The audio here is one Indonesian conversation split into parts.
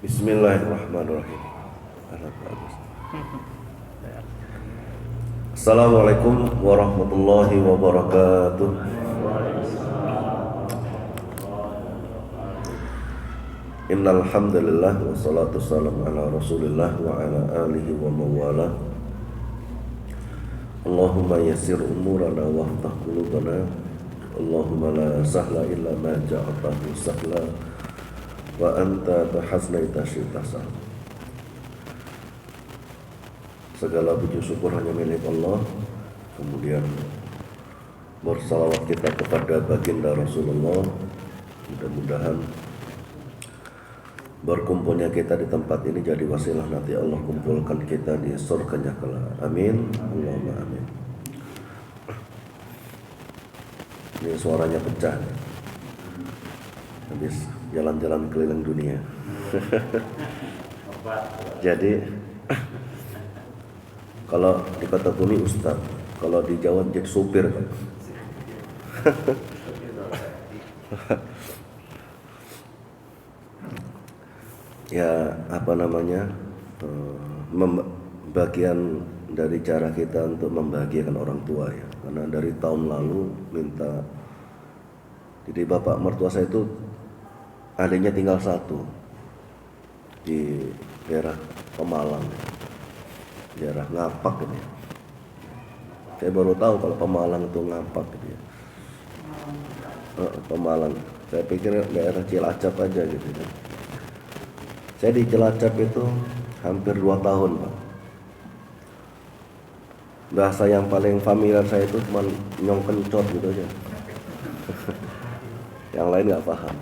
Bismillahirrahmanirrahim. Assalamualaikum warahmatullahi wabarakatuh. Innal hamdalillah wassalatu wassalamu ala Rasulillah wa ala alihi wa mawala. Allahumma yassir umurana waftah qulubana. Allahumma la sahla illa ma ja'altahu sahla wa anta tahaznaita syi'ta sahla. Segala puji syukur hanya milik Allah. Kemudian bersalawat kita kepada baginda Rasulullah. Mudah-mudahan berkumpulnya kita di tempat ini jadi wasilah nanti Allah kumpulkan kita di surganya kelak. Amin. Allahumma amin. Ini suaranya pecah. Habis jalan-jalan keliling dunia. Jadi kalau di kota bumi ustaz, kalau di Jawa jadi supir kan. Ya apa namanya, bagian dari cara kita untuk membahagiakan orang tua ya. Karena dari tahun lalu minta, jadi bapak mertua saya itu adiknya tinggal satu di daerah Pemalang, daerah Ngapak gitu ya. Saya baru tahu kalau Pemalang itu Ngapak gitu ya. Pemalang, saya pikir daerah Cilacap aja gitu ya. Saya di Cilacap itu hampir 2 tahun Pak. Bahasa yang paling familiar saya itu cuma nyong kencot gitu aja. Yang lain nggak paham.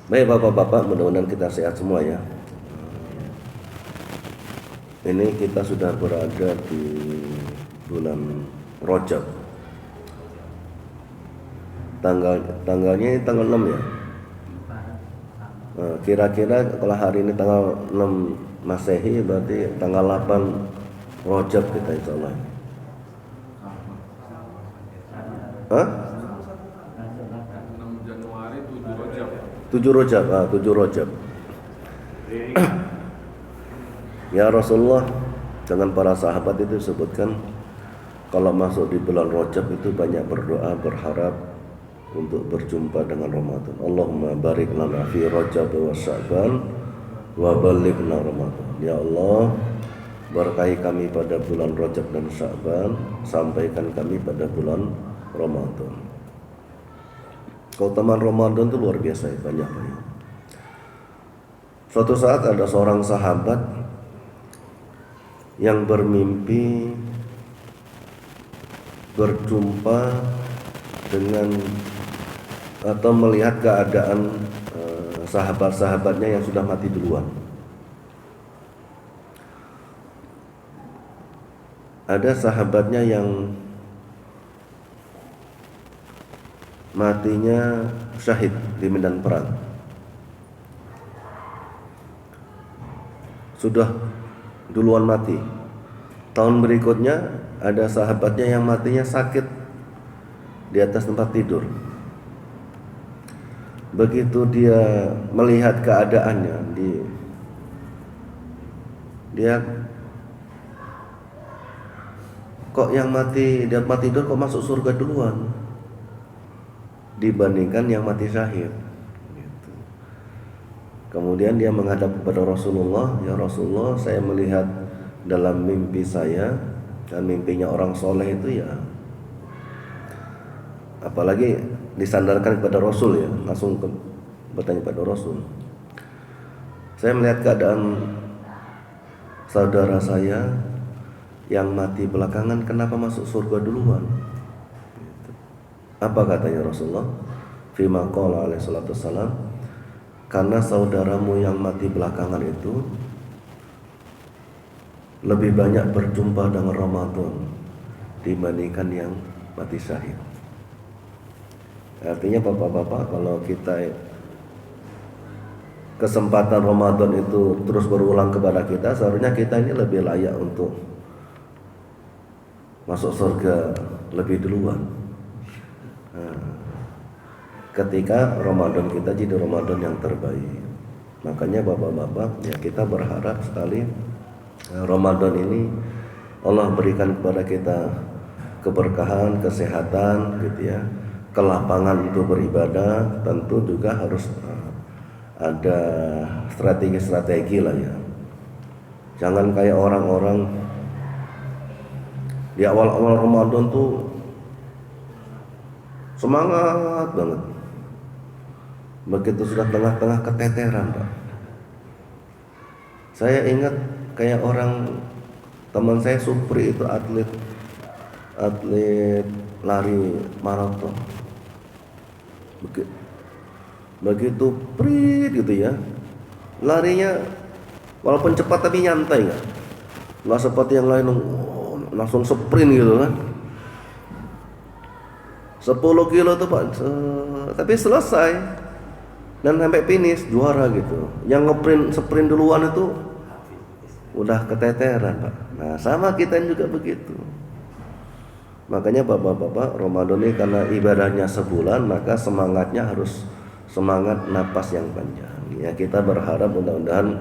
Baik bapak-bapak, mudah-mudahan kita sehat semua ya. Ini kita sudah berada di bulan Rajab. Tanggalnya tanggal 6 ya. Kira-kira kalau hari ini tanggal 6 Masehi, berarti tanggal 8 Rajab kita insyaallah. Hah? 7 Rajab. Ya Rasulullah dengan para sahabat itu disebutkan kalau masuk di bulan Rajab itu banyak berdoa, berharap untuk berjumpa dengan Ramadan. Allahumma barik lana fi Rajab wa Sya'ban wa ballighna Ramadan. Ya Allah, berkahi kami pada bulan Rajab dan Sya'ban, sampaikan kami pada bulan Ramadan. Keutamaan Ramadan itu luar biasa ya, banyak. Suatu saat ada seorang sahabat yang bermimpi berjumpa dengan atau melihat keadaan sahabat-sahabatnya yang sudah mati duluan. Ada sahabatnya yang matinya syahid di medan perang. Sudah duluan mati. Tahun berikutnya ada sahabatnya yang matinya sakit di atas tempat tidur. Begitu dia melihat keadaannya, dia kok yang mati di tempat tidur kok masuk surga duluan dibandingkan yang mati syahid gitu. Kemudian dia menghadap kepada Rasulullah, ya Rasulullah, saya melihat dalam mimpi saya, dan mimpinya orang soleh itu ya, apalagi disandarkan kepada Rasul ya, langsung bertanya pada Rasul, saya melihat keadaan saudara saya yang mati belakangan, kenapa masuk surga duluan? Apa katanya Rasulullah? Fima qala alaihi salatu wassalam, karena saudaramu yang mati belakangan itu lebih banyak berjumpa dengan Ramadan dibandingkan yang mati syahid. Artinya bapak-bapak, kalau kita kesempatan Ramadan itu terus berulang kepada kita, seharusnya kita ini lebih layak untuk masuk surga lebih duluan. Ketika Ramadan kita jadi Ramadan yang terbaik. Makanya bapak-bapak ya, kita berharap sekali Ramadan ini Allah berikan kepada kita keberkahan, kesehatan gitu ya, kelapangan untuk beribadah. Tentu juga harus ada strategi-strategi lah ya. Jangan kayak orang-orang di awal-awal Ramadan tuh semangat banget, begitu sudah tengah-tengah keteteran Pak. Saya ingat kayak orang teman saya Supri itu atlet lari maraton, begitu prit gitu ya, larinya walaupun cepat tapi nyantai, nggak seperti yang lain langsung sprint gitu kan, 10 kilo tuh Pak, tapi selesai dan sampai finish juara gitu. Yang sprint duluan itu udah keteteran Pak. Nah sama kita juga begitu. Makanya bapak-bapak, Ramadan ini karena ibadahnya sebulan, maka semangatnya harus semangat napas yang panjang. Ya kita berharap mudah-mudahan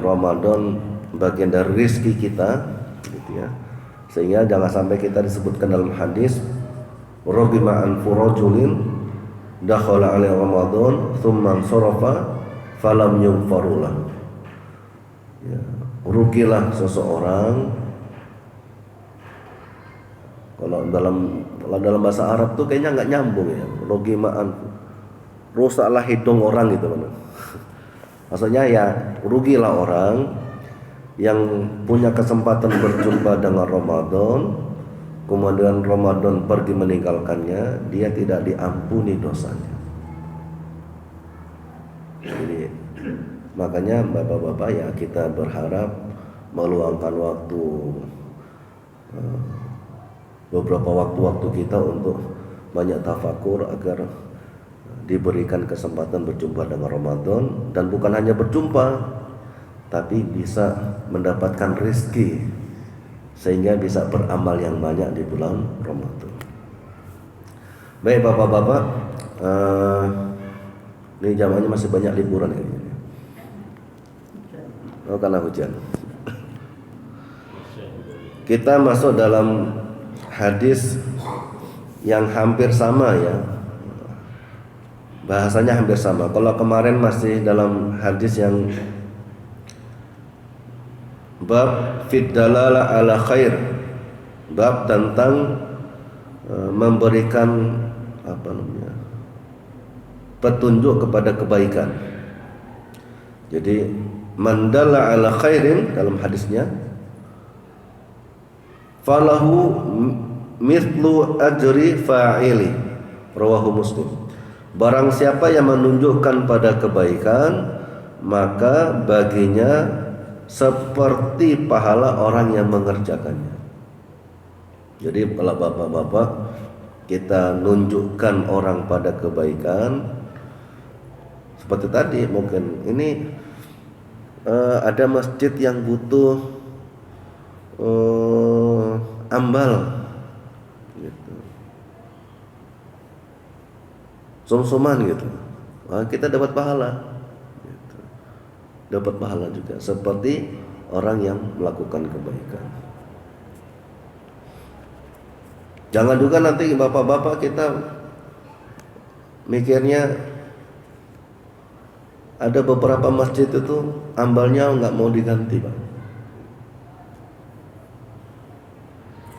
Ramadan bagian dari rizki kita, gitu ya. Sehingga jangan sampai kita disebutkan dalam hadis, rogima an furajulin dakhala alaihi Ramadan thumma sarafa falam yughfarulah. Ya, rugilah seseorang. Kalau dalam bahasa Arab tuh kayaknya nggak nyambung ya. Rogimaan, rusaklah hidung orang gitu kan. Maksudnya ya rugilah orang yang punya kesempatan berjumpa dengan Ramadan, kemudian Ramadan pergi meninggalkannya, dia tidak diampuni dosanya. Jadi makanya bapak-bapak ya kita berharap meluangkan waktu, beberapa waktu-waktu kita untuk banyak tafakur agar diberikan kesempatan berjumpa dengan Ramadan, dan bukan hanya berjumpa tapi bisa mendapatkan rezeki sehingga bisa beramal yang banyak di bulan Ramadan. Baik bapak-bapak, ini zamannya masih banyak liburan ini. Oh karena hujan. Kita masuk dalam hadis yang hampir sama ya, bahasanya hampir sama. Kalau kemarin masih dalam hadis yang bab fid dalala ala khair, bab tentang memberikan petunjuk kepada kebaikan. Jadi mandalla ala khairin dalam hadisnya falahu mithlu ajri fa'ili, rawahu Muslim. Barang siapa yang menunjukkan pada kebaikan, maka baginya seperti pahala orang yang mengerjakannya. Jadi kalau bapak-bapak kita nunjukkan orang pada kebaikan, seperti tadi mungkin ini ada masjid yang butuh ambal gitu, sum-suman gitu, kita dapat pahala gitu. Dapat pahala juga seperti orang yang melakukan kebaikan. Jangan juga nanti bapak-bapak kita mikirnya ada beberapa masjid itu ambalnya nggak mau diganti Pak,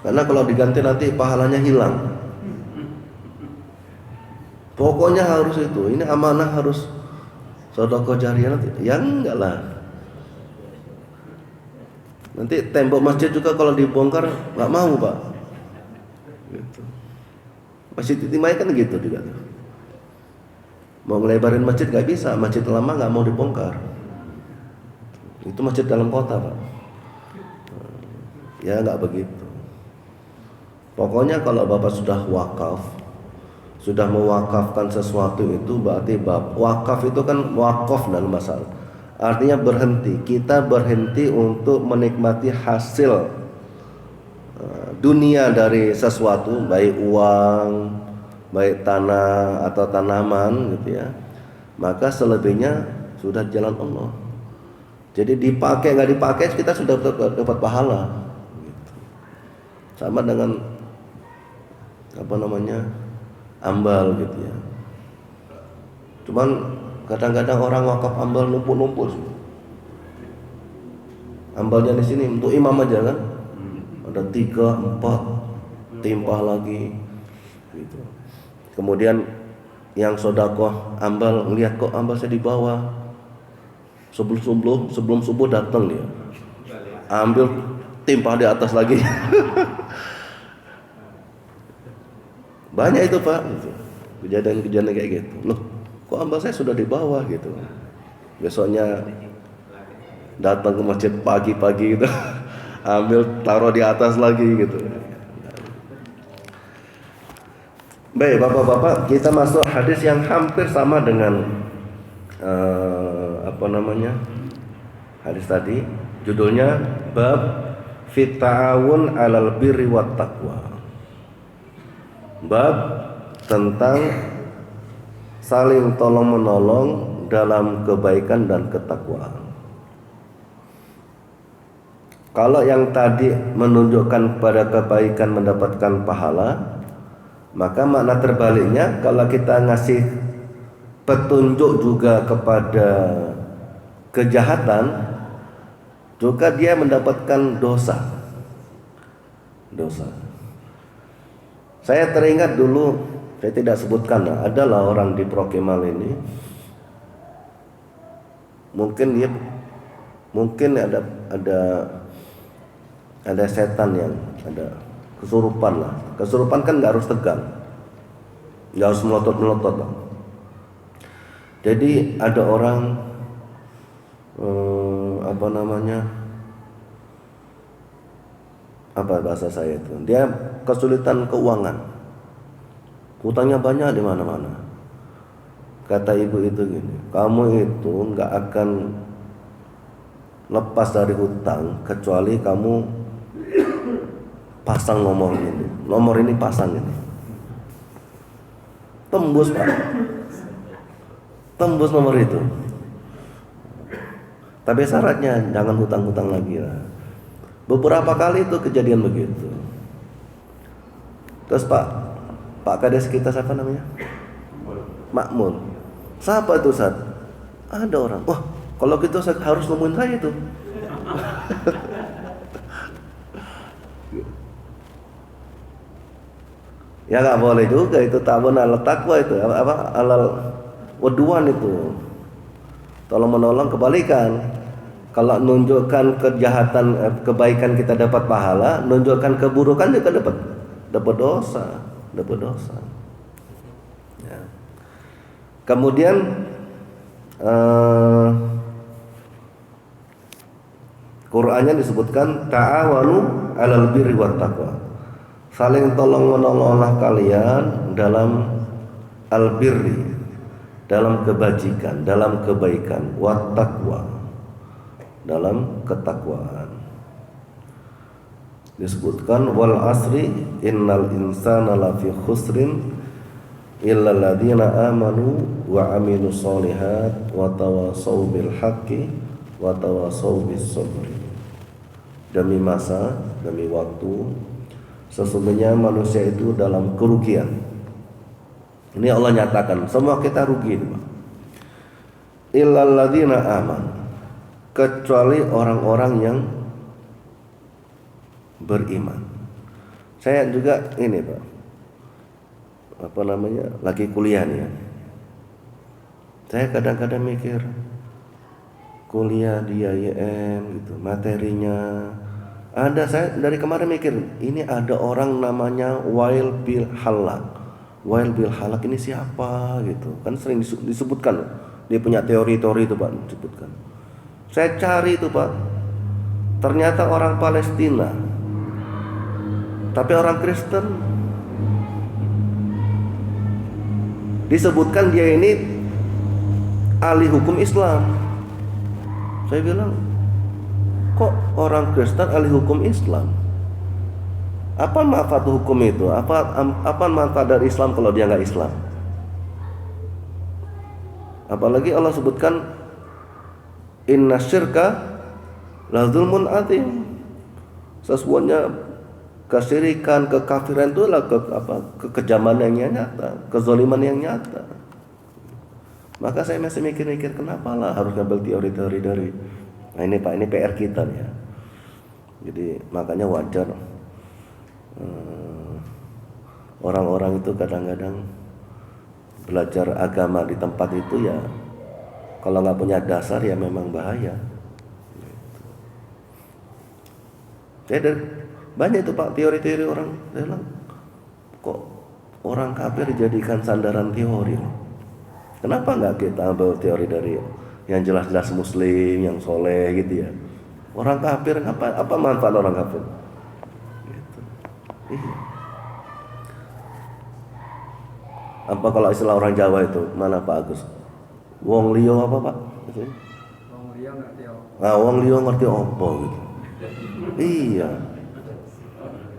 karena kalau diganti nanti pahalanya hilang. Pokoknya harus itu, ini amanah harus sedekah jariyah nanti. Ya enggak lah. Nanti tembok masjid juga kalau dibongkar nggak mau Pak. Gitu. Masjid Timai kan gitu juga. Mau ngelebarin masjid nggak bisa, masjid lama nggak mau dibongkar. Itu masjid dalam kota Pak. Ya nggak begitu. Pokoknya kalau Bapak sudah wakaf, sudah mewakafkan sesuatu itu berarti wakaf itu kan wakaf dalam bahasa Arab. Artinya berhenti. Kita berhenti untuk menikmati hasil dunia dari sesuatu, baik uang, baik tanah atau tanaman gitu ya. Maka selebihnya sudah jalan Allah. Jadi dipakai nggak dipakai kita sudah dapat pahala. Gitu. Sama dengan ambal gitu ya. Cuman kadang-kadang orang wakaf ambal numpuk-numpuk sih. Ambalnya di sini untuk imam aja kan, ada 3, 4 timpah lagi, gitu. Kemudian yang sodakoh ambal ngelihat kok ambal saya di bawah, sebelum subuh datang dia, ambil timpah di atas lagi. Banyak itu Pak, gitu. Kejadian-kejadian kayak gitu. Loh, kok ambal saya sudah di bawah gitu. Besoknya datang ke masjid pagi-pagi gitu, ambil taruh di atas lagi gitu. Baik bapak-bapak, kita masuk hadis yang hampir sama dengan hadis tadi. Judulnya bab fit ta'awun 'alal birri wat taqwa. Bab tentang saling tolong menolong dalam kebaikan dan ketakwaan. Kalau yang tadi menunjukkan pada kebaikan mendapatkan pahala, maka makna terbaliknya kalau kita ngasih petunjuk juga kepada kejahatan, juga dia mendapatkan dosa. Saya teringat dulu, saya tidak sebutkan, adalah orang di Prokemal ini, mungkin ada setan yang ada kesurupan lah. Kesurupan kan nggak harus tegang, nggak harus melotot lah. Jadi ada orang bahasa saya itu, dia kesulitan keuangan, hutangnya banyak di mana-mana. Kata ibu itu gini, kamu itu nggak akan lepas dari hutang kecuali kamu pasang nomor ini pasang ini, tembus Pak, tembus nomor itu. Tapi syaratnya jangan hutang-hutang lagi lah. Beberapa kali itu kejadian begitu. Terus Pak Kades kita siapa namanya? Makmun. Siapa itu Ustaz? Ada orang. Wah, kalau gitu saya harus nemuin saya itu. Ya nggak boleh juga itu, ta'awun 'alal taqwa itu alal waduan itu. Tolong menolong, kebalikan. Kalau nunjukkan kejahatan, kebaikan kita dapat pahala, nunjukkan keburukan juga dapat dosa. Ya. Kemudian Qur'annya disebutkan ta'awanu 'alal birri wat taqwa. Saling tolong menolonglah kalian dalam albirri, dalam kebajikan, dalam kebaikan, wat taqwa, dalam ketakwaan. Disebutkan wal asri innal insana lafi khusrin illa alladziina amanu wa amilus solihat wa tawassaw bil haqqi wa tawassaw bis sabri. Demi masa, demi waktu, sesungguhnya manusia itu dalam kerugian. Ini Allah nyatakan, semua kita rugi, illal ladzina amanu, kecuali orang-orang yang beriman. Saya juga ini Pak, lagi kuliah nih ya. Saya kadang-kadang mikir, kuliah di IAIN gitu, materinya ada. Saya dari kemarin mikir, ini ada orang namanya Wail bil Halak ini siapa gitu, kan sering disebutkan, dia punya teori-teori itu Pak, disebutkan. Saya cari itu Pak, ternyata orang Palestina, tapi orang Kristen. Disebutkan dia ini ahli hukum Islam. Saya bilang, kok orang Kristen ahli hukum Islam? Apa manfaat hukum itu? Apa manfaat dari Islam kalau dia nggak Islam? Apalagi Allah sebutkan Inna syirka la zulmun adzim. Sesungguhnya kesyirikan, kekafiran itu adalah kekejaman yang nyata, kezaliman yang nyata. Maka saya masih mikir-mikir kenapa lah harus ngambil teori-teori dari. Nah ini Pak, ini PR kita nih ya. Jadi makanya wajar orang-orang itu kadang-kadang belajar agama di tempat itu ya, kalau nggak punya dasar ya memang bahaya. Jadi banyak itu Pak teori-teori orang bilang kok orang kafir dijadikan sandaran teori. Kenapa nggak kita ambil teori dari yang jelas-jelas muslim, yang soleh gitu ya. Orang kafir apa manfaat orang kafir? Gitu. Iya. Apa kalau istilah orang Jawa itu mana Pak Agus? Wong liya apa Pak? Itu. Wong liya ngerti apa? Nah, wong liya ngerti apa gitu. Iya.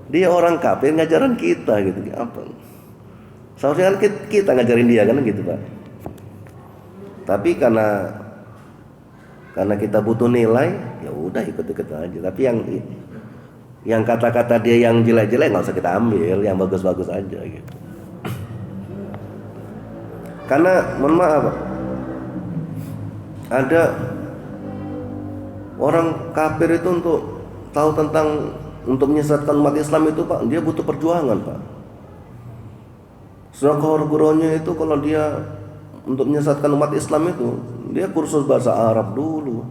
Dia orang kafir ngajaran kita gitu. Apa? Seharusnya kan kita ngajarin dia kan gitu Pak. Tapi karena kita butuh nilai, ya udah ikut-ikut aja. Tapi yang kata-kata dia yang jelek-jelek nggak usah kita ambil, yang bagus-bagus aja gitu. Karena mohon maaf, ada orang kafir itu untuk tahu tentang untuk menyesatkan umat Islam itu Pak, dia butuh perjuangan Pak. Sedangkan gurunya itu kalau dia untuk menyesatkan umat Islam itu dia kursus bahasa Arab dulu,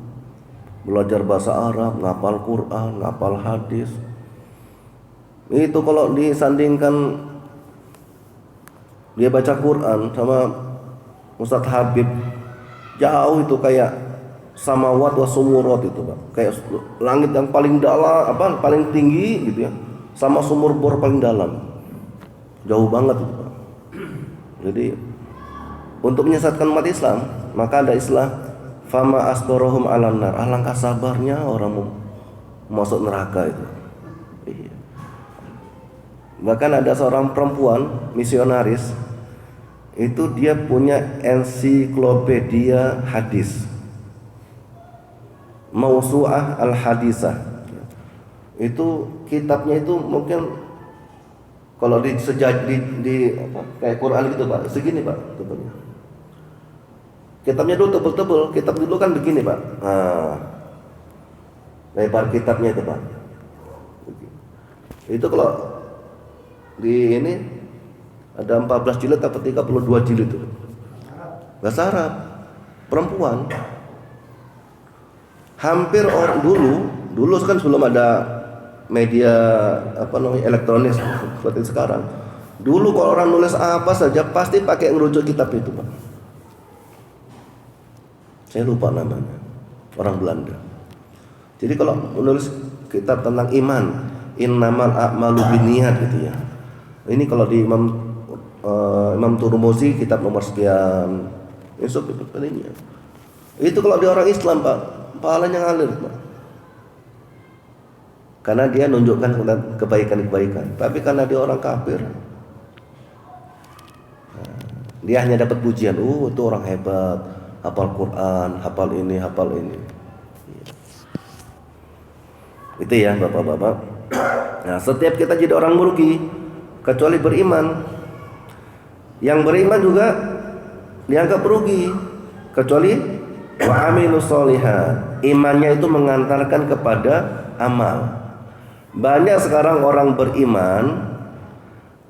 belajar bahasa Arab, ngapal Quran, ngapal hadis. Itu kalau disandingkan dia baca Quran sama Ustadz Habib, jauh itu kayak samawat wa sumurat itu Pak, kayak langit yang paling dalam, paling tinggi gitu ya, sama sumur bor paling dalam, jauh banget itu Pak. Jadi untuk menyesatkan umat Islam, maka ada istilah fama asbarohum alan nar. Alangkah sabarnya orang mau masuk neraka itu. Iya. Bahkan ada seorang perempuan misionaris, itu dia punya ensiklopedia hadis, Mausu'ah al-Hadisah. Itu kitabnya itu mungkin kalau di kayak Quran gitu Pak, segini Pak tebalnya. Kitabnya dulu tebel-tebel, kitab dulu kan begini Pak. Nah, lebar kitabnya itu Pak. Itu kalau di ini ada 14 jilid atau 32 jilid itu. Bahasa Arab. Perempuan. Hampir orang dulu kan sebelum ada media elektronik seperti sekarang. Dulu kalau orang nulis apa saja pasti pakai ngerujuk kitab itu Pak. Saya lupa namanya, orang Belanda. Jadi kalau menulis kitab tentang iman, innamal a'malu binniyat gitu ya. Ini kalau di Imam Turmuzi kitab nomor sekian, itu ini. Itu kalau di orang Islam Pak, pahalanya ngalir Pak. Karena dia nunjukkan kebaikan-kebaikan. Tapi karena dia orang kafir, dia hanya dapat pujian. Itu orang hebat, hafal Quran, hafal ini, hafal ini. Itu ya Bapak-bapak. Nah, setiap kita jadi orang merugi kecuali beriman. Yang beriman juga dianggap rugi kecuali wa amilus sholihat. Imannya itu mengantarkan kepada amal. Banyak sekarang orang beriman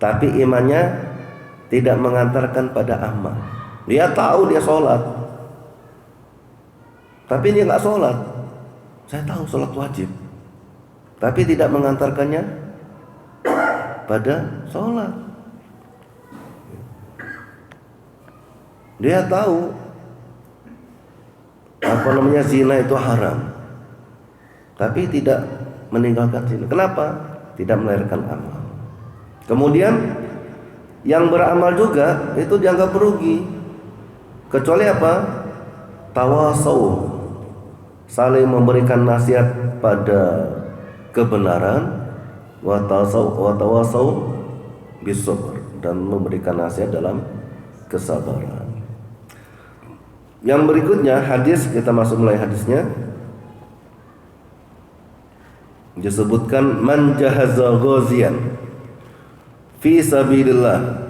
tapi imannya tidak mengantarkan pada amal. Dia tahu dia sholat, tapi dia nggak sholat. Saya tahu sholat wajib, tapi tidak mengantarkannya pada sholat. Dia tahu zina itu haram, tapi tidak meninggalkan zina. Kenapa? Tidak melahirkan amal. Kemudian yang beramal juga itu dianggap rugi kecuali apa? Tawasau, saling memberikan nasihat pada kebenaran, wa tawasau bisabr, dan memberikan nasihat dalam kesabaran. Yang berikutnya hadis, kita masuk mulai hadisnya. Disebutkan man jahaza ghaziyan fi sabilillah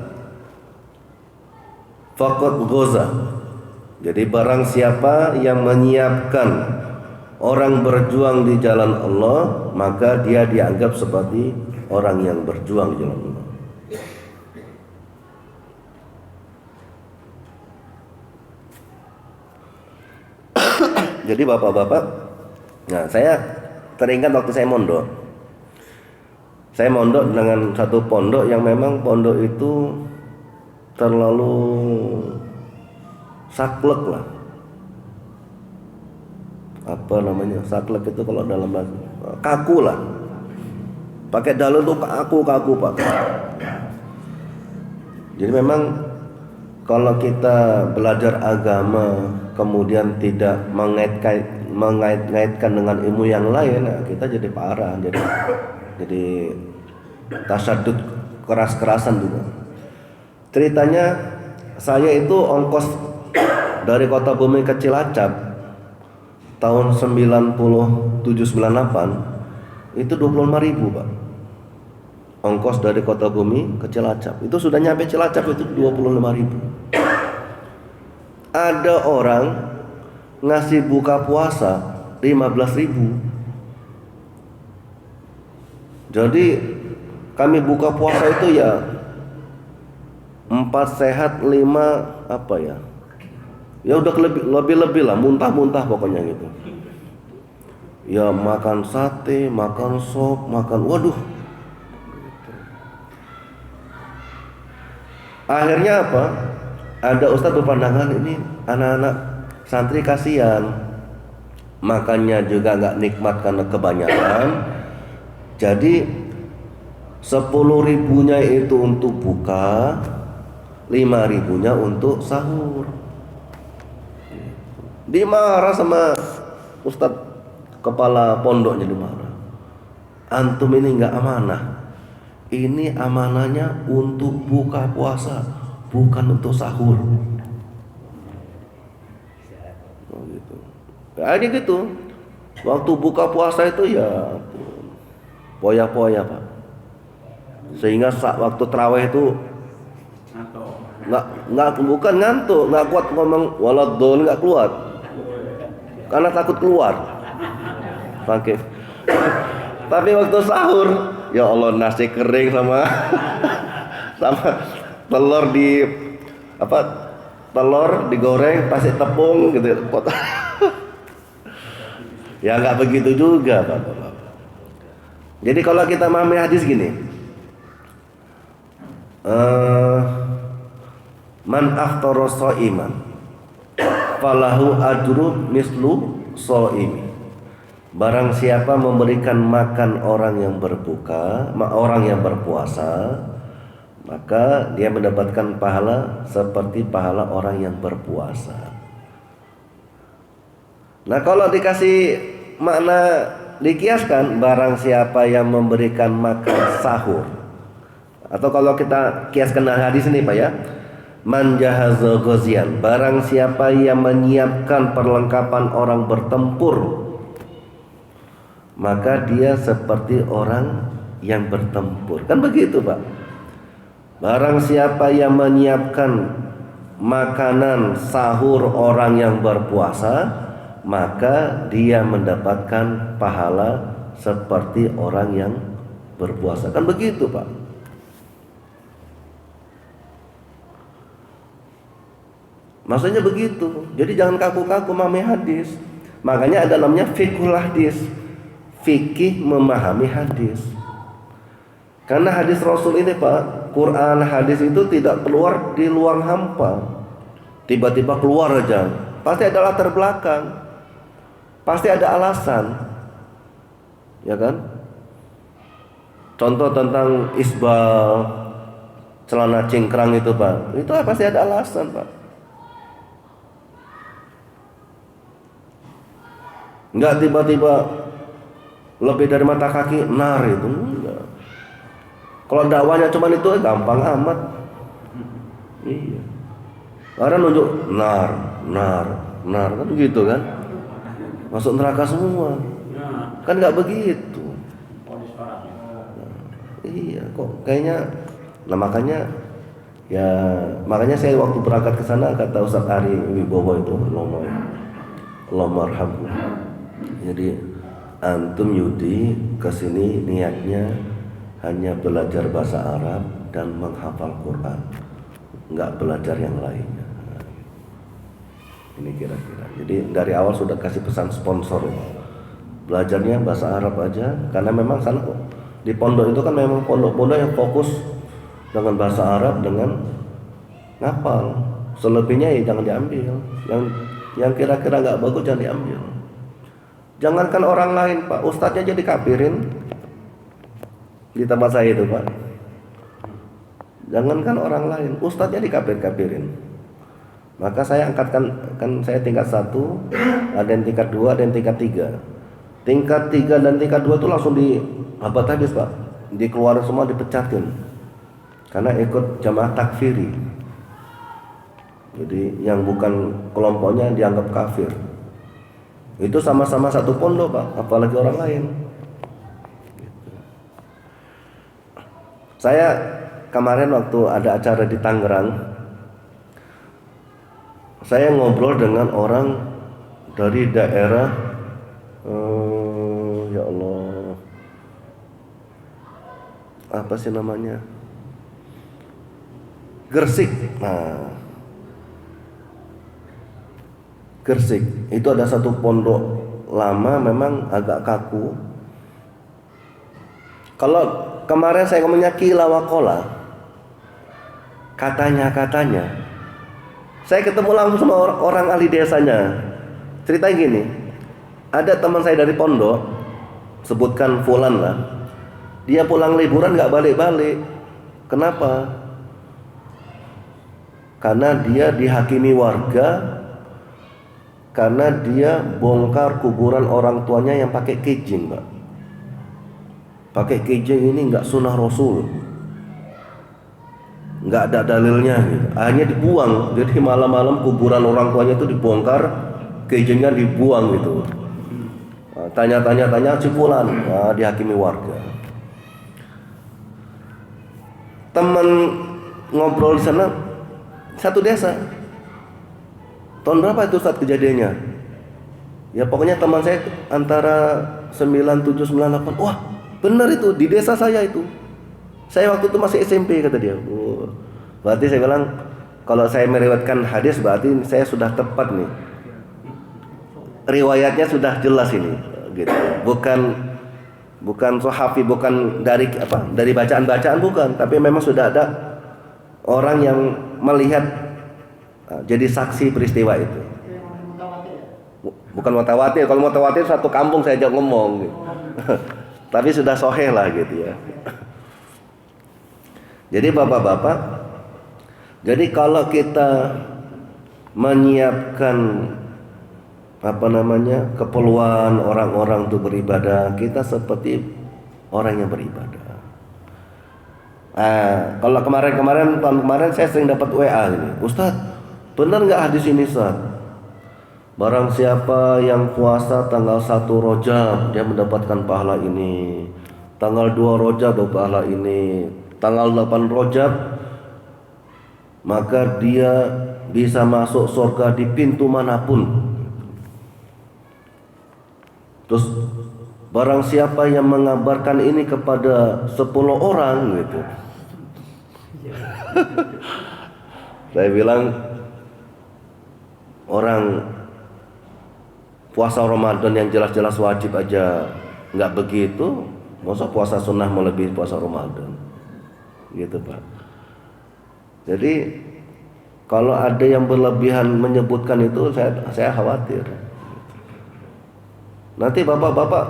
faqad ghaza. Jadi barang siapa yang menyiapkan orang berjuang di jalan Allah, maka dia dianggap seperti orang yang berjuang di jalan Allah. Jadi bapak-bapak, nah saya teringat waktu saya mondok. Saya mondok dengan satu pondok yang memang pondok itu terlalu saklek lah. Apa namanya? Saklek itu kalau dalam bahasa kaku lah. Pakai dalil tuh kaku Pak. Jadi memang kalau kita belajar agama kemudian tidak mengait-ngaitkan dengan ilmu yang lain, nah kita jadi parah, jadi tasyadud, keras-kerasan juga. Ceritanya saya itu ongkos dari Kota Bumi ke Cilacap tahun 97-98 itu 25.000 Pak. Ongkos dari Kota Bumi ke Cilacap itu sudah nyampe Cilacap itu 25.000. Ada orang ngasih buka puasa 15.000. Jadi kami buka puasa itu ya 4 sehat 5 apa ya? Ya udah lebih lah, muntah-muntah pokoknya gitu. Ya makan sate, makan sop, makan waduh. Akhirnya apa? Ada ustadz berpandangan ini anak-anak santri kasihan, makannya juga nggak nikmat karena kebanyakan. Jadi 10.000-nya itu untuk buka, 5.000-nya untuk sahur. Dimarah sama ustadz kepala pondoknya, dimarah. Antum ini nggak amanah. Ini amanahnya untuk buka puasa, bukan untuk sahur. Oh gitu. Jadi gitu. Waktu buka puasa itu ya poya-poya Pak. Sehingga waktu tarawih itu bukan ngantuk, nggak kuat ngomong waladhdallin, nggak keluar. Karena takut keluar. Oke. Tapi waktu sahur, ya Allah, nasi kering sama telur digoreng pakai tepung gitu. Ya nggak begitu juga Bapak. Jadi kalau kita memahami hadis gini, man aftara shaiman falahu ajru mislu shaimi. Barang siapa memberikan makan orang yang berbuka, orang yang berpuasa, maka dia mendapatkan pahala seperti pahala orang yang berpuasa. Nah, kalau dikasih makna dikiaskan, barang siapa yang memberikan makan sahur, atau kalau kita kiaskan hadis ini Pak ya, man jahaza ghaziyan, barang siapa yang menyiapkan perlengkapan orang bertempur, maka dia seperti orang yang bertempur. Kan begitu Pak. Barang siapa yang menyiapkan makanan sahur orang yang berpuasa, maka dia mendapatkan pahala seperti orang yang berpuasa. Kan begitu Pak. Maksudnya begitu. Jadi jangan kaku-kaku memahami hadis. Makanya ada namanya fiqhul hadis. Fikih memahami hadis. Karena hadis Rasul ini Pak, Quran, hadis itu tidak keluar di luar hampa. Tiba-tiba keluar aja. Pasti ada latar belakang. Pasti ada alasan. Ya kan? Contoh tentang isbal celana cingkrang itu Pak, itu pasti ada alasan Pak. Enggak tiba-tiba lebih dari mata kaki nar itu enggak. Kalau dakwanya cuma itu gampang amat. Iya. Karena nunjuk nar. Benar kan gitu kan? Masuk neraka semua. Kan nggak begitu. Iya kok kayaknya. Nah makanya saya waktu berangkat ke sana kata Ustaz Ari Wibowo itu Allah marhamhu. Jadi antum Yudi kesini niatnya hanya belajar bahasa Arab dan menghafal Quran, nggak belajar yang lainnya. Ini kira-kira. Jadi dari awal sudah kasih pesan sponsor, belajarnya bahasa Arab aja, karena memang sana di pondok itu kan memang pondok-pondok yang fokus dengan bahasa Arab dengan ngapal. Selebihnya ya jangan diambil. Yang kira-kira nggak bagus jangan diambil. Jangankan orang lain Pak, ustadznya jadi kafirin di tempat saya itu Pak. Jangankan orang lain, ustadznya dikafir-kafirin. Maka saya angkatkan, kan saya tingkat 1, ada yang tingkat 2, ada yang tingkat 3. Tingkat 3 dan tingkat 2 itu langsung dihabat habis Pak. Dikeluarin semua, dipecatin. Karena ikut jamaah takfiri. Jadi yang bukan kelompoknya dianggap kafir. Itu sama-sama satu pondok Pak, apalagi orang lain. Saya kemarin waktu ada acara di Tangerang, saya ngobrol dengan orang dari daerah ya Allah, apa sih namanya, Gresik. Nah, Gresik itu ada satu pondok lama, memang agak kaku. Kalau kemarin saya ngomongnya kila wakola, katanya saya ketemu langsung sama orang ahli desanya. Ceritanya gini, ada teman saya dari pondok, sebutkan Fulan lah, dia pulang liburan nggak balik-balik. Kenapa? Karena dia dihakimi warga karena dia bongkar kuburan orang tuanya yang pakai kijing, Pak. Pakai kijing ini nggak sunnah Rasul, nggak ada dalilnya gitu. Akhirnya dibuang. Jadi malam-malam kuburan orang tuanya itu dibongkar, kijingnya dibuang gitu. Nah, tanya si Fulan, nah, dihakimi warga. Teman ngobrol di sana, satu desa. Tahun berapa itu Ustaz kejadiannya? Ya pokoknya teman saya antara 97, 98. Wah benar itu, di desa saya itu. Saya waktu itu masih SMP kata dia. Berarti saya bilang, kalau saya meriwayatkan hadis berarti saya sudah tepat nih. Riwayatnya sudah jelas ini, gitu. Bukan sahafi, bukan dari bacaan-bacaan, bukan, tapi memang sudah ada orang yang melihat, jadi saksi peristiwa itu. Bukan mutawatir. Kalau mutawatir satu kampung saya ajak ngomong gitu. Tapi sudah sahih lah gitu ya. Jadi bapak-bapak, jadi kalau kita menyiapkan keperluan orang-orang untuk beribadah, kita seperti orang yang beribadah. Kalau tahun kemarin saya sering dapat WA ini, Ustaz, benar nggak hadis ini Ustaz? Barang siapa yang puasa tanggal 1 Rajab, dia mendapatkan pahala ini. Tanggal 2 Rajab dapat pahala ini. Tanggal 8 Rajab maka dia bisa masuk surga di pintu manapun. Terus barang siapa yang mengabarkan ini kepada 10 orang gitu. Saya bilang, orang puasa Ramadan yang jelas-jelas wajib aja nggak begitu, masa puasa sunnah melebihi puasa Ramadan, gitu Pak. Jadi kalau ada yang berlebihan menyebutkan itu, saya khawatir. Nanti bapak-bapak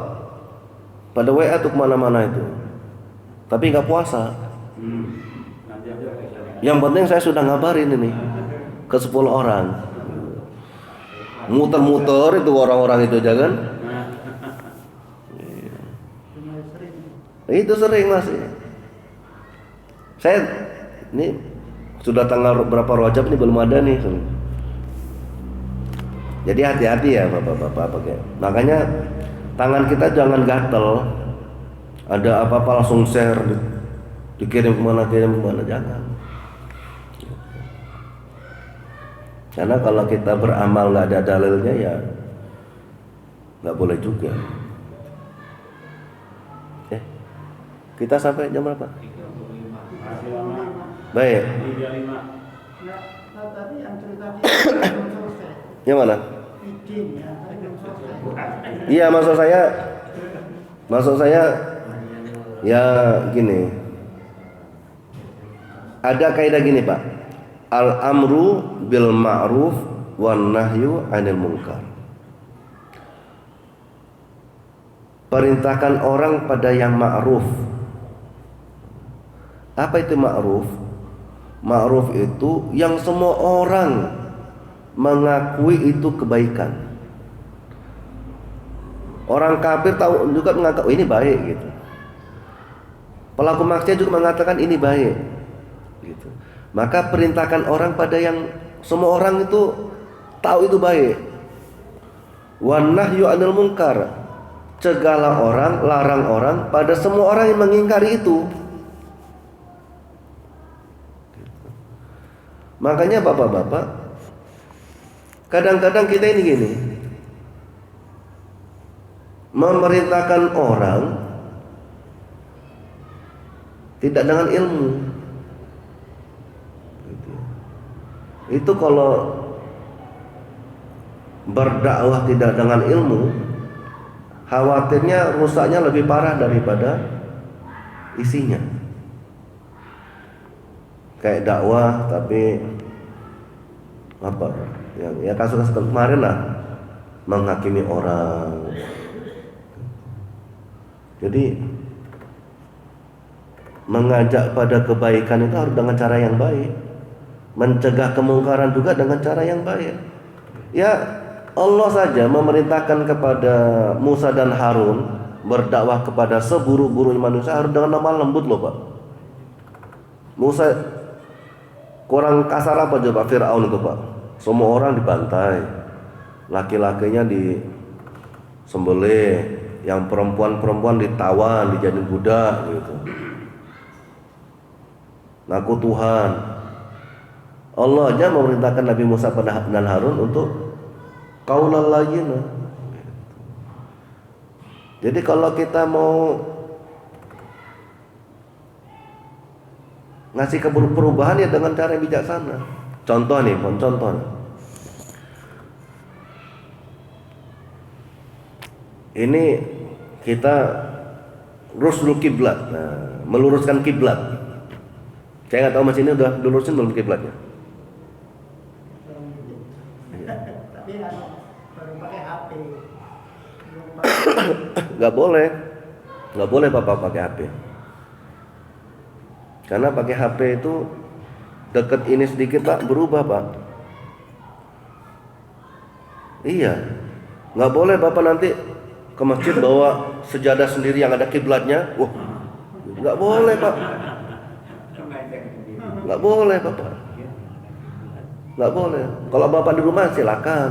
pada WA tuh kemana-mana itu, tapi nggak puasa. Yang penting saya sudah ngabarin ini ke 10 orang. Muter-muter itu orang-orang itu jangan. Itu sering Mas. Saya ini sudah tanggal berapa Rajab ini belum ada nih. Jadi hati-hati ya bapak-bapak pakai. Makanya tangan kita jangan gatel. Ada apa-apa langsung share, dikirim kemana jangan. Karena kalau kita beramal nggak ada dalilnya ya nggak boleh juga. Kita sampai jam berapa? 35. Baik. 35. Nah, tadi yang cerita belum selesai. Yang mana? Izin ya, tadi belum selesai. Iya, maksud saya ya gini. Ada kaidah gini, Pak. Al-amru bil ma'ruf wan nahyu 'anil munkar. Perintahkan orang pada yang ma'ruf. Apa itu ma'ruf? Ma'ruf itu yang semua orang mengakui itu kebaikan. Orang kafir tahu juga menganggap ini baik gitu. Pelaku maksiat juga mengatakan ini baik gitu. Maka perintahkan orang pada yang semua orang itu tahu itu baik. Wan nahyu 'anil munkar. Cegahlah orang, larang orang pada semua orang yang mengingkari itu. Makanya bapak-bapak, kadang-kadang kita ini gini, memerintahkan orang tidak dengan ilmu. Itu kalau berdakwah tidak dengan ilmu, khawatirnya rusaknya lebih parah daripada isinya. Kayak dakwah tapi apa ya kasus-kasus kemarin lah, menghakimi orang. Jadi mengajak pada kebaikan itu harus dengan cara yang baik, mencegah kemungkaran juga dengan cara yang baik. Ya Allah saja memerintahkan kepada Musa dan Harun berdakwah kepada seburuk-buruknya manusia harus dengan lemah lembut loh Pak. Musa kurang kasar apa coba Fir'aun itu Pak? Semua orang dibantai, laki-lakinya disembelih, yang perempuan-perempuan ditawan, dijadiin budak gitu. Ngaku Tuhan. Allah aja memerintahkan Nabi Musa dan Harun untuk qaulal layyina. Jadi kalau kita mau ngasih perubahan ya dengan cara yang bijaksana. Contoh nih, contoh. Ini kita rusdul kiblat. Nah, meluruskan kiblat. Saya nggak tahu Mas ini udah lurusin belum kiblatnya? Tapi baru pakai HP. Nggak boleh Bapak pakai HP. Karena pakai HP itu deket ini sedikit Pak berubah Pak. Iya, nggak boleh Bapak nanti ke masjid bawa sejadah sendiri yang ada kiblatnya. Wah, nggak boleh Pak. Nggak boleh Bapak. Nggak boleh. Kalau Bapak di rumah silakan.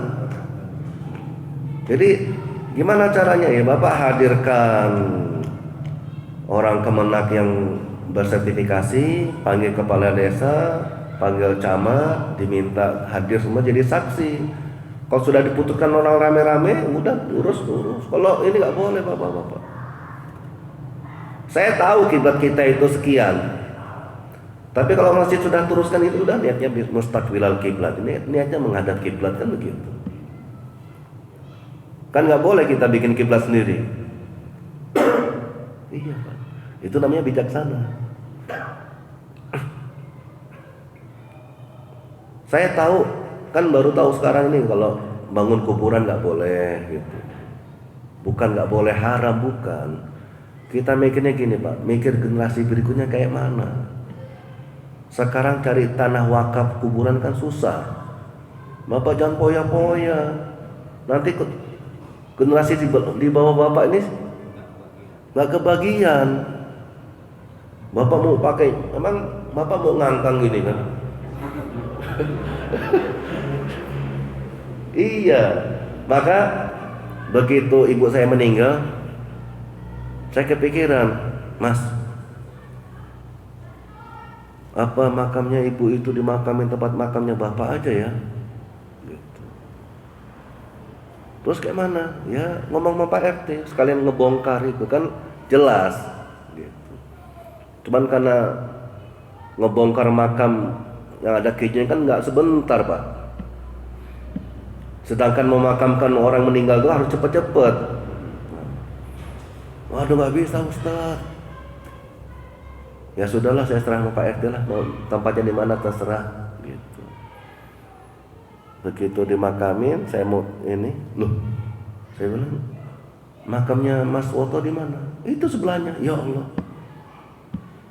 Jadi gimana caranya ya Bapak hadirkan orang Kemenak yang bersertifikasi, panggil kepala desa, panggil camat, diminta hadir semua jadi saksi. Kalau sudah diputuskan orang rame-rame, udah urus. Kalau ini nggak boleh bapak-bapak. Saya tahu kiblat kita itu sekian, tapi kalau masjid sudah teruskan itu udah niatnya mustaqbilal kiblat, ini niatnya menghadap kiblat kan begitu. Kan nggak boleh kita bikin kiblat sendiri. Iya Pak, itu namanya bijaksana. Saya tahu, kan baru tahu sekarang ini kalau bangun kuburan nggak boleh gitu. Bukan nggak boleh, haram bukan. Kita mikirnya gini Pak, mikir generasi berikutnya kayak mana. Sekarang cari tanah wakaf kuburan kan susah. Bapak jangan poya-poya. Nanti generasi di bawah Bapak ini nggak kebagian. Bapak mau pakai, emang Bapak mau ngangkang gini kan? Iya. Maka begitu ibu saya meninggal, saya kepikiran, Mas, apa makamnya ibu itu dimakamin tempat makamnya bapak aja ya? Gitu. Terus kayak mana? Ya ngomong sama Pak RT, sekalian ngebongkar itu kan jelas. Gitu. Cuman karena ngebongkar makam yang ada kejunya kan nggak sebentar, Pak. Sedangkan memakamkan orang meninggal itu harus cepet-cepet. Waduh, nggak bisa Ustaz. Ya sudahlah, saya serah sama Pak RT lah, mau tempatnya di mana terserah. Gitu. Begitu dimakamin, saya mau ini, loh, saya bilang, makamnya Mas Woto di mana? Itu sebelahnya. Ya Allah,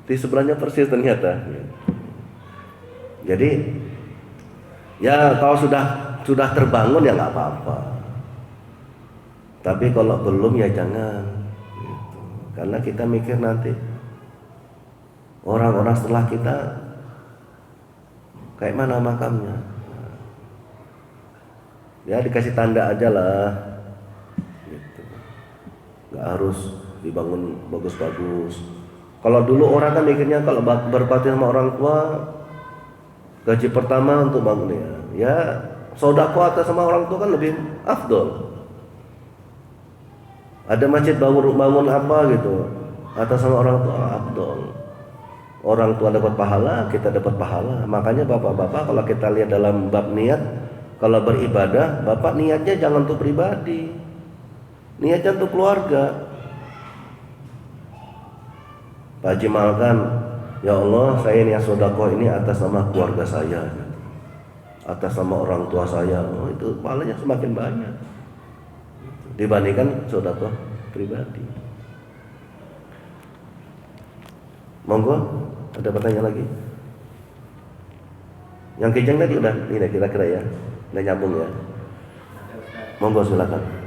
di sebelahnya persis ternyata. Jadi, ya kalau sudah terbangun ya nggak apa-apa. Tapi kalau belum ya jangan. Gitu. Karena kita mikir nanti orang-orang setelah kita kayak mana makamnya. Ya dikasih tanda aja lah. Gitu. Gak harus dibangun bagus-bagus. Kalau dulu orang kan mikirnya kalau berbakti sama orang tua, gaji pertama untuk bangunnya. Ya sodako atas sama orang tua kan lebih afdol. Ada masjid bangun apa gitu atas sama orang tua afdol. Orang tua dapat pahala, kita dapat pahala. Makanya bapak-bapak kalau kita lihat dalam bab niat, kalau beribadah, bapak niatnya jangan untuk pribadi, niatnya untuk keluarga. Pak Haji Malkan, ya Allah, saya niat sedekah ini atas nama keluarga saya, atas nama orang tua saya. Oh, itu pahalanya semakin banyak dibandingkan sedekah pribadi. Monggo, ada pertanyaan lagi? Yang kijang tadi udah ini kira-kira ya, udah nyambung ya. Monggo silakan.